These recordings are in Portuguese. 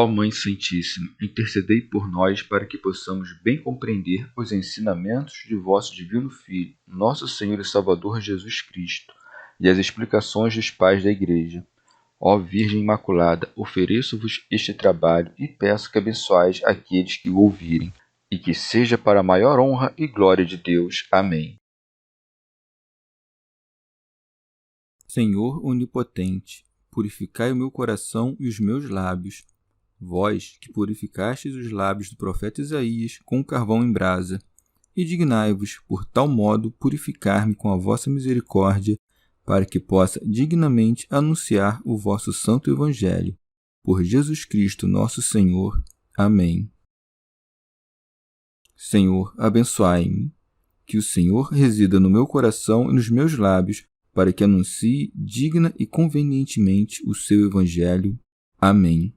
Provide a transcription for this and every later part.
Ó Mãe Santíssima, intercedei por nós para que possamos bem compreender os ensinamentos de vosso Divino Filho, nosso Senhor e Salvador Jesus Cristo, e as explicações dos pais da Igreja. Ó Virgem Imaculada, ofereço-vos este trabalho e peço que abençoais aqueles que o ouvirem, e que seja para a maior honra e glória de Deus. Amém. Senhor onipotente, purificai o meu coração e os meus lábios. Vós, que purificastes os lábios do profeta Isaías com carvão em brasa, e dignai-vos, por tal modo, purificar-me com a vossa misericórdia, para que possa dignamente anunciar o vosso santo Evangelho. Por Jesus Cristo, nosso Senhor. Amém. Senhor, abençoai-me. Que o Senhor resida no meu coração e nos meus lábios, para que anuncie digna e convenientemente o seu Evangelho. Amém.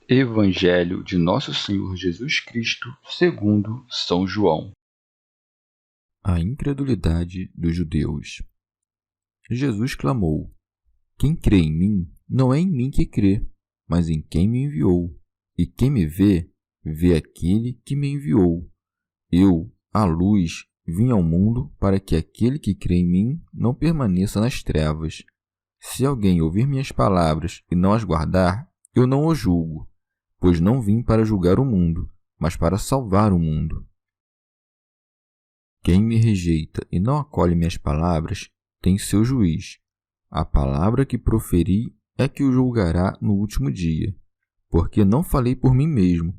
Evangelho de Nosso Senhor Jesus Cristo, segundo São João. A incredulidade dos judeus. Jesus clamou: Quem crê em mim, não é em mim que crê, mas em quem me enviou. E quem me vê, vê aquele que me enviou. Eu, a luz, vim ao mundo para que aquele que crê em mim não permaneça nas trevas. Se alguém ouvir minhas palavras e não as guardar, eu não o julgo, pois não vim para julgar o mundo, mas para salvar o mundo. Quem me rejeita e não acolhe minhas palavras, tem seu juiz. A palavra que proferi é que o julgará no último dia, porque não falei por mim mesmo,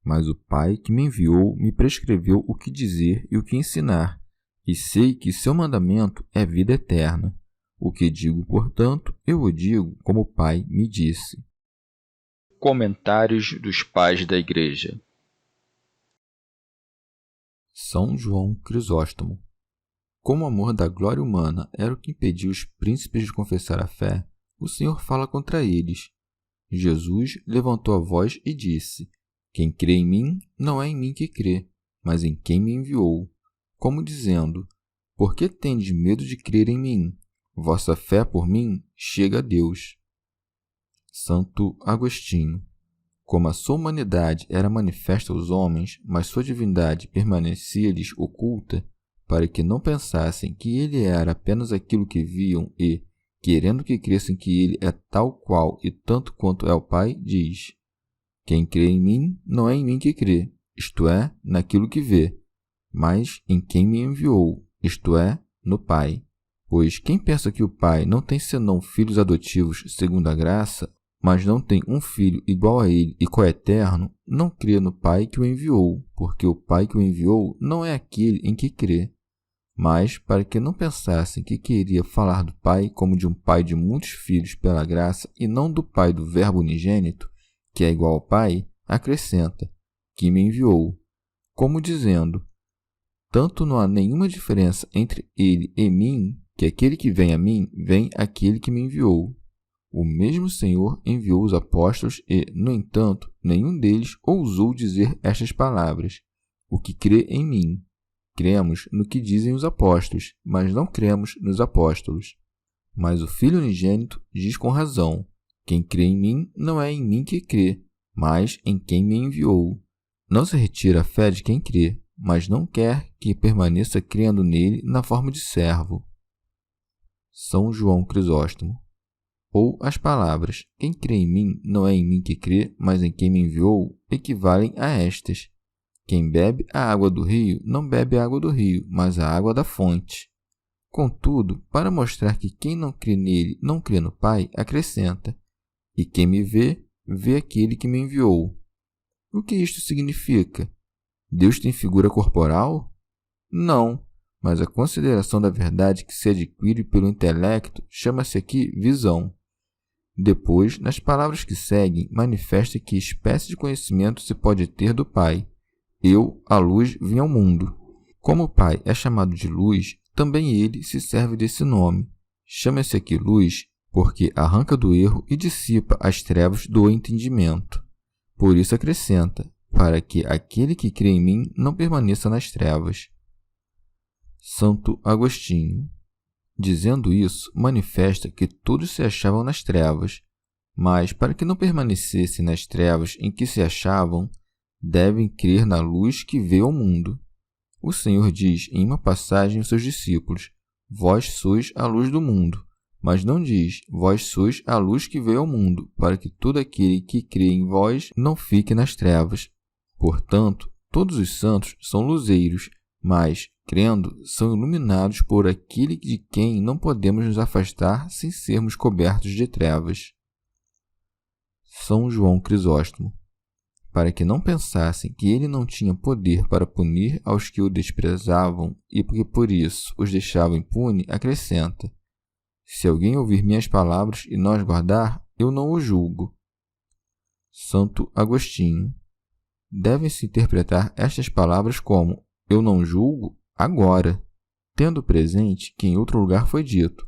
mas o Pai que me enviou me prescreveu o que dizer e o que ensinar, e sei que seu mandamento é vida eterna. O que digo, portanto, eu o digo como o Pai me disse. Comentários dos Pais da Igreja. São João Crisóstomo. Como o amor da glória humana era o que impedia os príncipes de confessar a fé, o Senhor fala contra eles. Jesus levantou a voz e disse: Quem crê em mim, não é em mim que crê, mas em quem me enviou. Como dizendo: Por que tendes medo de crer em mim? Vossa fé por mim chega a Deus. Santo Agostinho. Como a sua humanidade era manifesta aos homens, mas sua divindade permanecia-lhes oculta, para que não pensassem que ele era apenas aquilo que viam e, querendo que crescem que ele é tal qual e tanto quanto é o Pai, diz: Quem crê em mim, não é em mim que crê, isto é, naquilo que vê, mas em quem me enviou, isto é, no Pai. Pois quem pensa que o Pai não tem senão filhos adotivos segundo a graça, mas não tem um filho igual a ele e coeterno, não crê no Pai que o enviou, porque o Pai que o enviou não é aquele em que crê. Mas, para que não pensassem que queria falar do Pai como de um Pai de muitos filhos pela graça e não do Pai do Verbo unigênito, que é igual ao Pai, acrescenta: que me enviou, como dizendo: tanto não há nenhuma diferença entre ele e mim, que aquele que vem a mim, vem aquele que me enviou. O mesmo Senhor enviou os apóstolos e, no entanto, nenhum deles ousou dizer estas palavras: o que crê em mim. Cremos no que dizem os apóstolos, mas não cremos nos apóstolos. Mas o Filho unigênito diz com razão: quem crê em mim não é em mim que crê, mas em quem me enviou. Não se retira a fé de quem crê, mas não quer que permaneça crendo nele na forma de servo. São João Crisóstomo. Ou as palavras: quem crê em mim não é em mim que crê, mas em quem me enviou, equivalem a estas: quem bebe a água do rio não bebe a água do rio, mas a água da fonte. Contudo, para mostrar que quem não crê nele não crê no Pai, acrescenta: e quem me vê, vê aquele que me enviou. O que isto significa? Deus tem figura corporal? Não, mas a consideração da verdade que se adquire pelo intelecto chama-se aqui visão. Depois, nas palavras que seguem, manifesta que espécie de conhecimento se pode ter do Pai. Eu, a luz, vim ao mundo. Como o Pai é chamado de luz, também ele se serve desse nome. Chama-se aqui luz porque arranca do erro e dissipa as trevas do entendimento. Por isso acrescenta: para que aquele que crê em mim não permaneça nas trevas. Santo Agostinho. Dizendo isso, manifesta que todos se achavam nas trevas, Mas, para que não permanecessem nas trevas em que se achavam, devem crer na luz que veio ao mundo. O Senhor diz em uma passagem aos seus discípulos: Vós sois a luz do mundo. Mas não diz: Vós sois a luz que veio ao mundo, para que todo aquele que crê em vós não fique nas trevas. Portanto, todos os santos são luzeiros, mas, crendo, são iluminados por aquele de quem não podemos nos afastar sem sermos cobertos de trevas. São João Crisóstomo. Para que não pensassem que ele não tinha poder para punir aos que o desprezavam e que por isso os deixava impune, acrescenta: Se alguém ouvir minhas palavras e não as guardar, eu não o julgo. Santo Agostinho. Devem-se interpretar estas palavras como: eu não julgo agora, tendo presente que em outro lugar foi dito: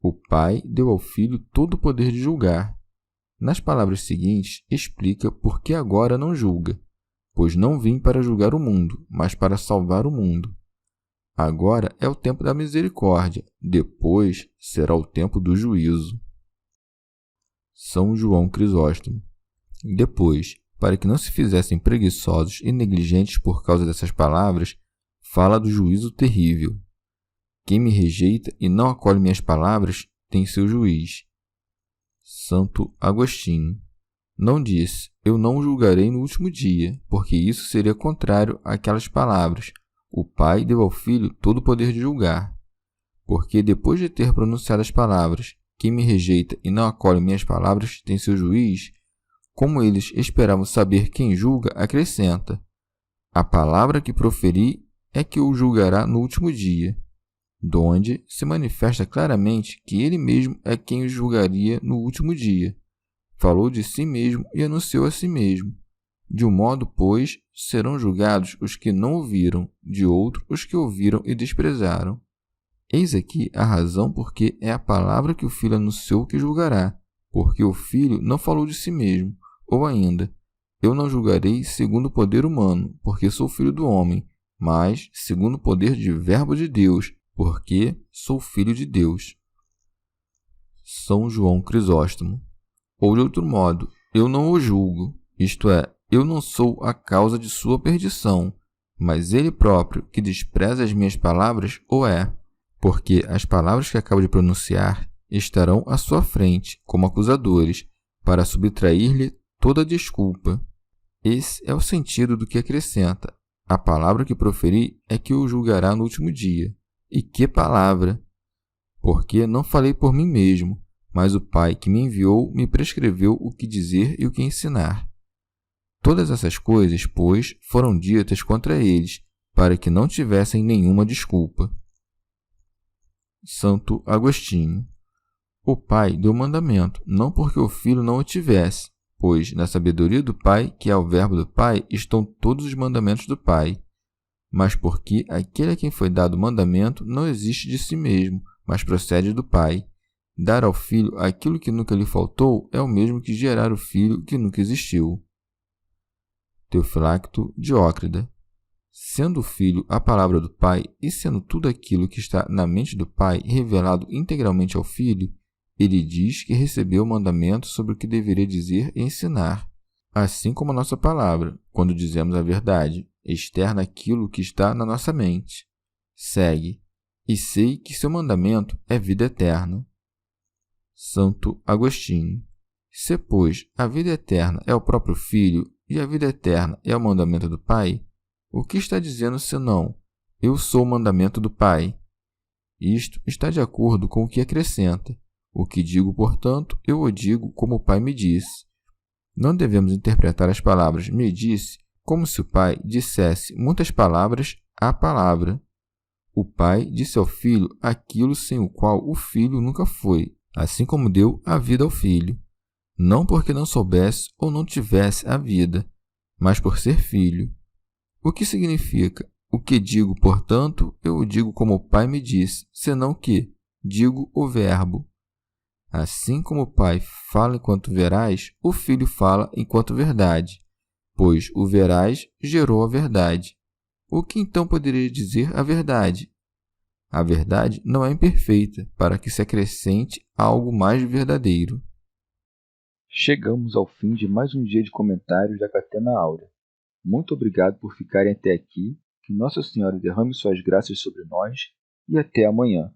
o Pai deu ao Filho todo o poder de julgar. Nas palavras seguintes, explica por que agora não julga, pois não vim para julgar o mundo, mas para salvar o mundo. Agora é o tempo da misericórdia, depois será o tempo do juízo. São João Crisóstomo. Depois, para que não se fizessem preguiçosos e negligentes por causa dessas palavras, fala do juízo terrível. Quem me rejeita e não acolhe minhas palavras tem seu juiz. Santo Agostinho. Não disse: eu não o julgarei no último dia, porque isso seria contrário àquelas palavras: o Pai deu ao Filho todo o poder de julgar. Porque depois de ter pronunciado as palavras: quem me rejeita e não acolhe minhas palavras tem seu juiz, como eles esperavam saber quem julga, acrescenta: a palavra que proferi é que o julgará no último dia, donde se manifesta claramente que ele mesmo é quem o julgaria no último dia. Falou de si mesmo e anunciou a si mesmo. De um modo, pois, serão julgados os que não ouviram, de outro os que ouviram e desprezaram. Eis aqui a razão porque é a palavra que o Filho anunciou que julgará, porque o Filho não falou de si mesmo, ou ainda, eu não julgarei segundo o poder humano, porque sou filho do homem, mas segundo o poder de Verbo de Deus, porque sou filho de Deus. São João Crisóstomo. Ou de outro modo, eu não o julgo, isto é, eu não sou a causa de sua perdição, mas ele próprio, que despreza as minhas palavras, o é, porque as palavras que acabo de pronunciar estarão à sua frente, como acusadores, para subtrair-lhe toda desculpa. Esse é o sentido do que acrescenta: a palavra que proferi é que o julgará no último dia. E que palavra! Porque não falei por mim mesmo, mas o Pai que me enviou me prescreveu o que dizer e o que ensinar. Todas essas coisas, pois, foram ditas contra eles, para que não tivessem nenhuma desculpa. Santo Agostinho. O Pai deu mandamento, não porque o Filho não o tivesse, pois na sabedoria do Pai, que é o Verbo do Pai, estão todos os mandamentos do Pai, mas porque aquele a quem foi dado o mandamento não existe de si mesmo, mas procede do Pai. Dar ao Filho aquilo que nunca lhe faltou é o mesmo que gerar o Filho que nunca existiu. Teofilacto Diócrida. Sendo o Filho a palavra do Pai e sendo tudo aquilo que está na mente do Pai revelado integralmente ao Filho, ele diz que recebeu o mandamento sobre o que deveria dizer e ensinar, assim como a nossa palavra, quando dizemos a verdade, externa aquilo que está na nossa mente. Segue: e sei que seu mandamento é vida eterna. Santo Agostinho. Se, pois, a vida eterna é o próprio Filho e a vida eterna é o mandamento do Pai, o que está dizendo senão: eu sou o mandamento do Pai? Isto está de acordo com o que acrescenta: o que digo, portanto, eu o digo como o Pai me disse. Não devemos interpretar as palavras me disse como se o Pai dissesse muitas palavras à palavra. O Pai disse ao Filho aquilo sem o qual o Filho nunca foi, assim como deu a vida ao Filho, não porque não soubesse ou não tivesse a vida, mas por ser Filho. O que significa: o que digo, portanto, eu o digo como o Pai me disse, senão que digo o Verbo. Assim como o Pai fala enquanto veraz, o Filho fala enquanto verdade, pois o veraz gerou a verdade. O que então poderia dizer a verdade? A verdade não é imperfeita, para que se acrescente algo mais verdadeiro. Chegamos ao fim de mais um dia de comentários da Catena Áurea. Muito obrigado por ficarem até aqui, que Nossa Senhora derrame suas graças sobre nós e até amanhã.